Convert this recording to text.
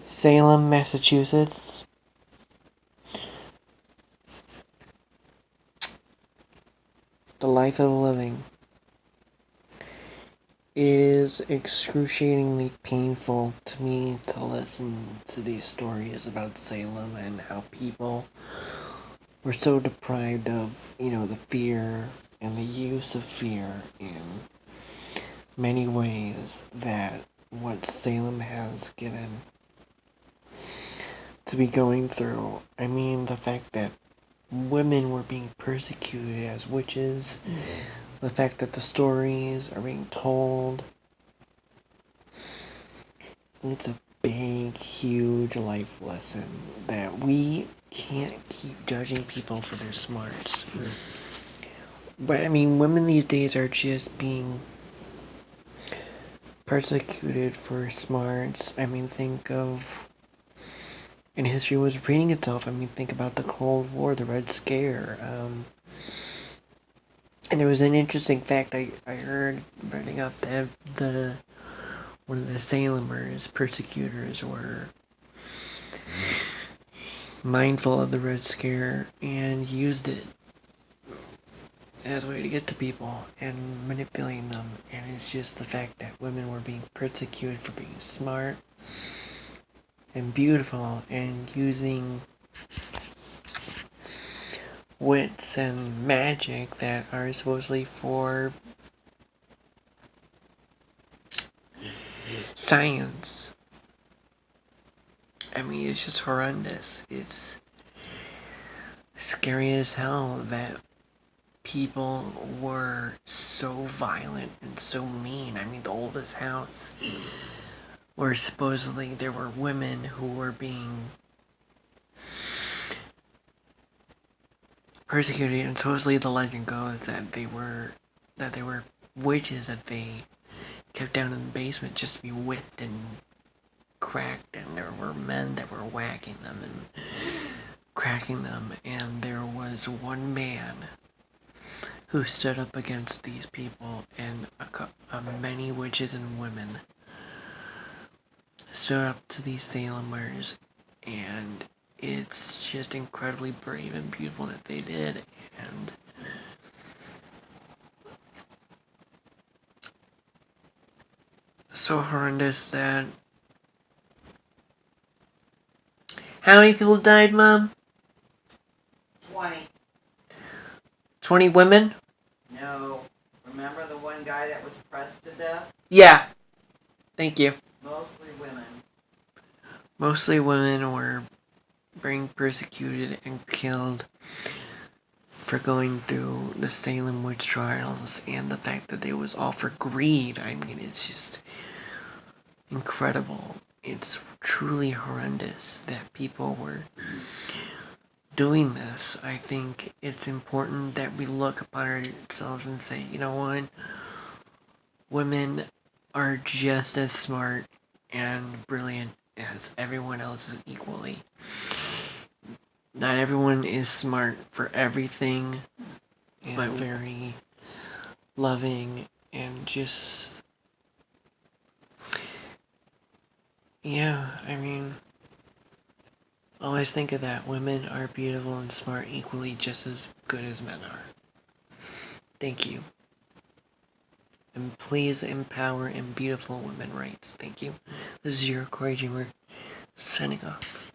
Salem, Massachusetts. The life of the living. It is excruciatingly painful to me to listen to these stories about Salem and how people were so deprived of, the fear and the use of fear in many ways that what Salem has given to be going through. I mean, the fact that women were being persecuted as witches, the fact that the stories are being told. It's a big, huge life lesson that we can't keep judging people for their smarts. But I mean, women these days are just being persecuted for smarts. I mean, think of. And history was repeating itself. I mean, think about the Cold War, the Red Scare. And there was an interesting fact I heard reading up that one of the Salemers, persecutors, were mindful of the Red Scare and used it as a way to get to people and manipulating them. And it's just the fact that women were being persecuted for being smart and beautiful and using wits and magic that are supposedly for science. I mean, it's just horrendous. It's scary as hell that people were so violent and so mean. I mean, the oldest house where supposedly there were women who were being persecuted, and supposedly the legend goes that they were witches that they kept down in the basement just to be whipped and cracked, and there were men that were whacking them and cracking them, and there was one man who stood up against these people, and many witches and women stood up to these Salemers, and it's just incredibly brave and beautiful that they did, and so horrendous that... How many people died, Mom? 20. 20 women? No. Remember the one guy that was pressed to death? Yeah. Thank you. Mostly women. Mostly women were being persecuted and killed for going through the Salem witch trials, and the fact that it was all for greed. I mean, it's just incredible. It's truly horrendous that people were doing this. I think it's important that we look upon ourselves and say, you know what? Women are just as smart and brilliant as everyone else is equally. Not everyone is smart for everything, but very loving and just... Yeah, I mean, always think of that. Women are beautiful and smart equally just as good as men are. Thank you. And please empower and beautiful women rights. Thank you. This is your Corey Dreamer signing off.